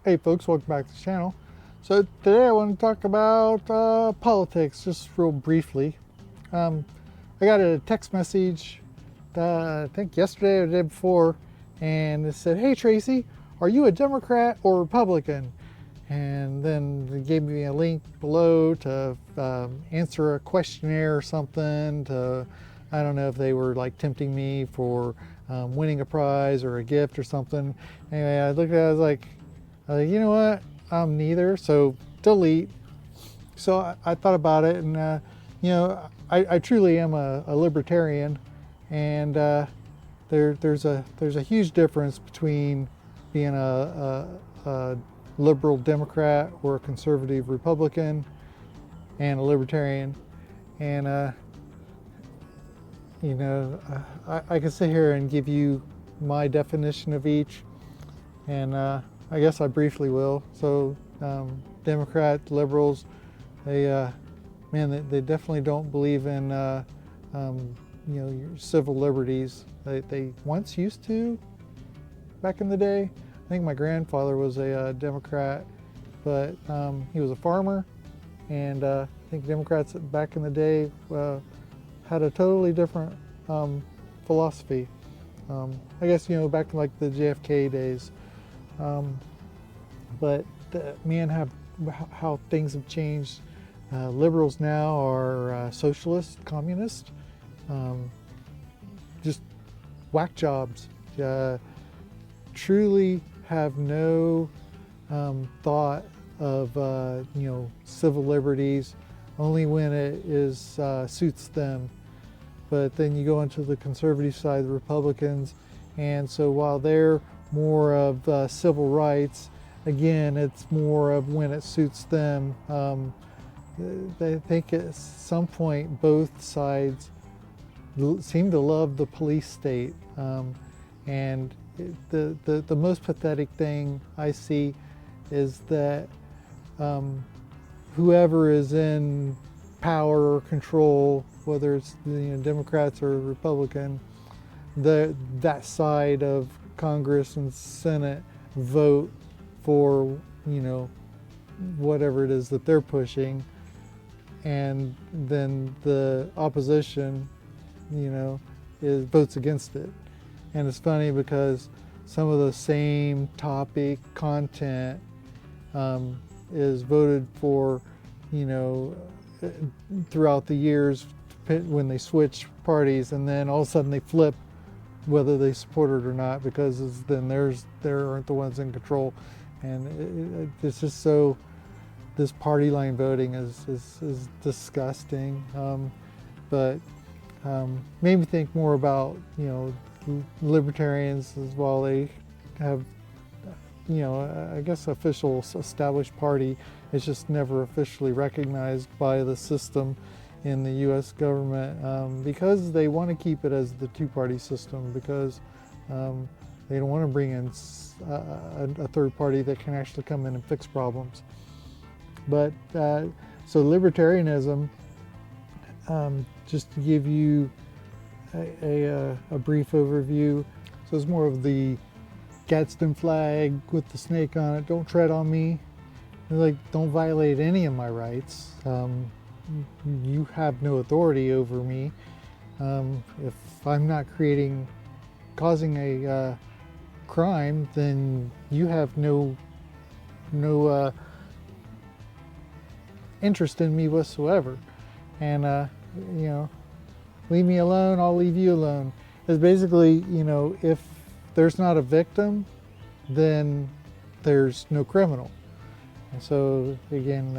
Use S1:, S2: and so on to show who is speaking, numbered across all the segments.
S1: Hey folks, welcome back to the channel. So today I want to talk about politics, just real briefly. I got a text message, I think yesterday or the day before, and it said, "Hey Tracy, are you a Democrat or Republican?" And then they gave me a link below to answer a questionnaire or something. I don't know if they were like tempting me for winning a prize or a gift or something. Anyway, I looked at it, I was like, you know what? I'm neither, so delete. So I thought about it, and I truly am a libertarian, and there's a huge difference between being a liberal Democrat or a conservative Republican and a libertarian. And I can sit here and give you my definition of each, and I guess I briefly will. So Democrat, liberals, they definitely don't believe in your civil liberties. They once used to, back in the day. I think my grandfather was a Democrat, but he was a farmer, and I think Democrats back in the day had a totally different philosophy. I guess back in like the JFK days. But how things have changed. Liberals now are socialist, communist, just whack jobs. Truly have no thought of civil liberties, only when it is suits them. But then you go into the conservative side, the Republicans, and so while they're more of civil rights, again, it's more of when it suits them. They think at some point both sides seem to love the police state, and the most pathetic thing I see is that whoever is in power or control, whether it's Democrats or Republican, that side of Congress and Senate vote for whatever it is that they're pushing, and then the opposition votes against it. And it's funny because some of the same topic content is voted for throughout the years when they switch parties, and then all of a sudden they flip whether they support it or not, because then they aren't the ones in control. And it's just so, this party line voting is disgusting. But made me think more about libertarians as well. They have I guess official established party. It's just never officially recognized by the system in the U.S. government, because they want to keep it as the two-party system, because they don't want to bring in a third party that can actually come in and fix problems. But so libertarianism, just to give you a brief overview, so it's more of the Gadsden flag with the snake on it. Don't tread on me. It's like, don't violate any of my rights. You have no authority over me. If I'm not causing a crime, then you have no interest in me whatsoever. And leave me alone, I'll leave you alone. It's basically, if there's not a victim, then there's no criminal. And so again,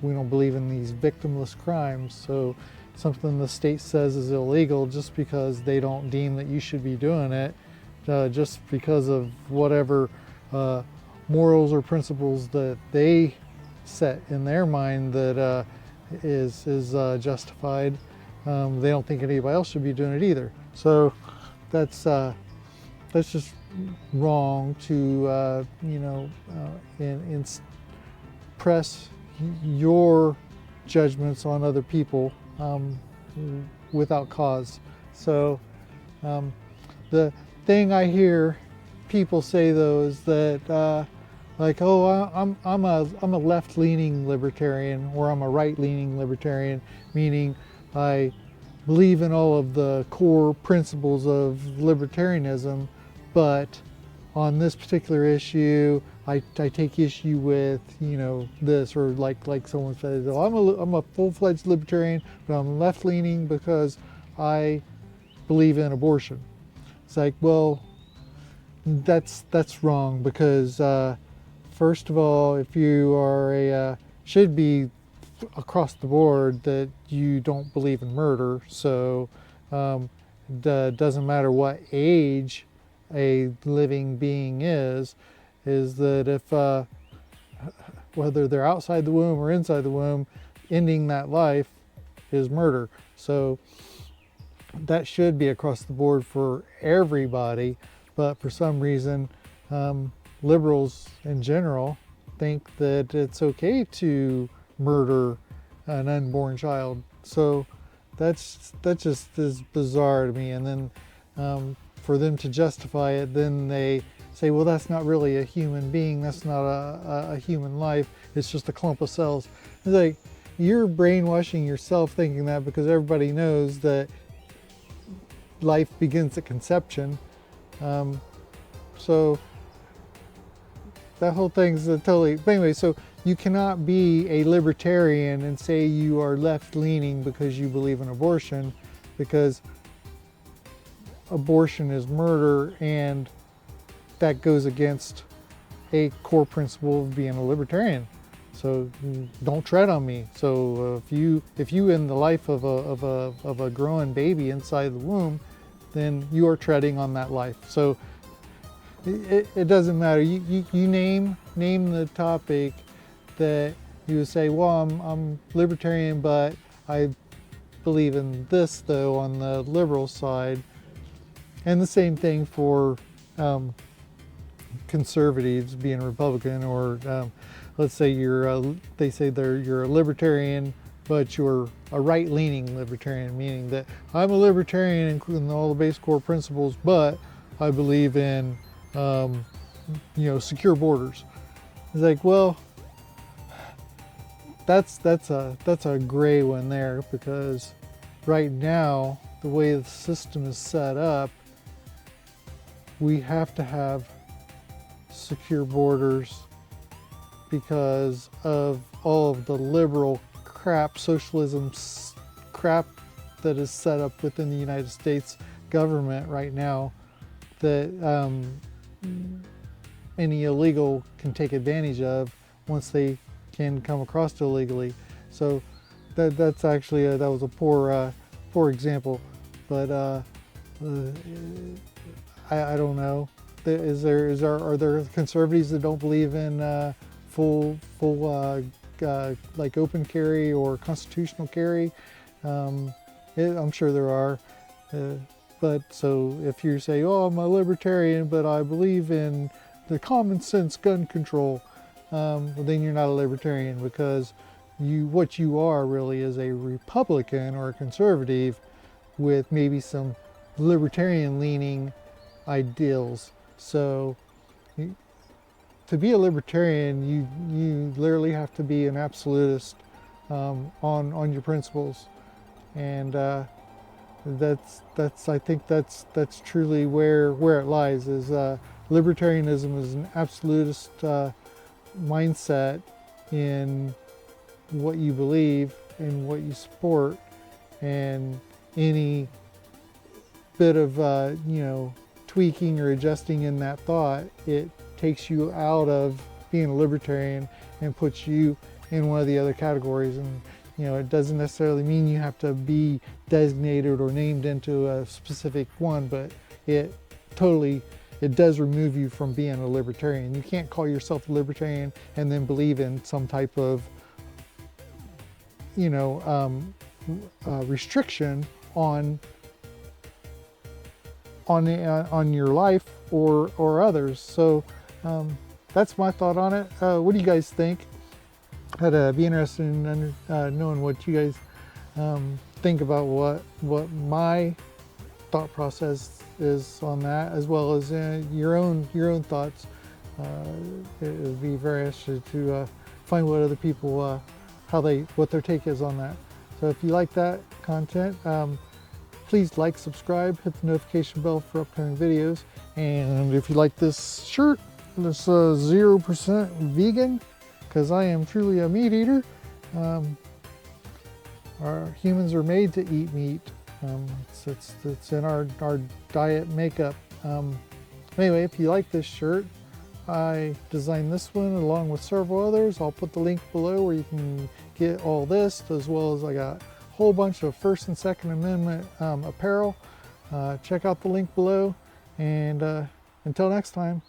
S1: we don't believe in these victimless crimes. So something the state says is illegal just because they don't deem that you should be doing it, just because of whatever morals or principles that they set in their mind that is justified. They don't think anybody else should be doing it either. So that's just wrong to press your judgments on other people without cause. So the thing I hear people say though is that like, oh, I'm a left-leaning libertarian, or I'm a right-leaning libertarian, meaning I believe in all of the core principles of libertarianism, but on this particular issue, I take issue with, this, or like someone says, oh, I'm a full-fledged libertarian, but I'm left-leaning because I believe in abortion. It's like, well, that's wrong, because first of all, if you are should be across the board that you don't believe in murder. So doesn't matter what age a living being is that if whether they're outside the womb or inside the womb, ending that life is murder. So that should be across the board for everybody, but for some reason liberals in general think that it's okay to murder an unborn child. So that just is bizarre to me. And then for them to justify it, then they say, well, that's not really a human being, that's not a human life, it's just a clump of cells. It's like, you're brainwashing yourself thinking that, because everybody knows that life begins at conception. So that whole thing's totally, but anyway, so you cannot be a libertarian and say you are left-leaning because you believe in abortion, because abortion is murder, and that goes against a core principle of being a libertarian. So don't tread on me. So if you end the life of a growing baby inside the womb, then you are treading on that life. So it doesn't matter. You name the topic that you would say, well, I'm libertarian, but I believe in this, though, on the liberal side. And the same thing for conservatives being Republican, or let's say you're a libertarian, but you're a right-leaning libertarian, meaning that I'm a libertarian including all the base core principles, but I believe in secure borders. It's like, well, that's a gray one there, because right now the way the system is set up, we have to have secure borders because of all of the liberal crap, socialism crap that is set up within the United States government right now, that any illegal can take advantage of once they can come across it illegally. So that's actually that was a poor example, but I don't know. Are there conservatives that don't believe in full like open carry or constitutional carry? I'm sure there are. But so if you say, oh, I'm a libertarian, but I believe in the common sense gun control, well, then you're not a libertarian, because what you are really is a Republican or a conservative with maybe some libertarian leaning ideals. So to be a libertarian, you literally have to be an absolutist on your principles, and I think that's truly where it lies. Is libertarianism is an absolutist mindset in what you believe and what you support, and any bit of tweaking or adjusting in that thought, it takes you out of being a libertarian and puts you in one of the other categories. And it doesn't necessarily mean you have to be designated or named into a specific one, but it does remove you from being a libertarian. You can't call yourself a libertarian and then believe in some type of restriction on your life or others. So that's my thought on it. What do you guys think? I'd be interested in knowing what you guys think about what my thought process is on that, as well as your own thoughts. it would be very interesting to find what other people, what their take is on that. So if you like that content, please like, subscribe, hit the notification bell for upcoming videos. And if you like this shirt, this 0% vegan, because I am truly a meat eater. Our humans are made to eat meat. It's in our diet makeup. Anyway, if you like this shirt, I designed this one along with several others. I'll put the link below where you can get all this, as well as I got a whole bunch of First and Second Amendment apparel. Check out the link below, and until next time.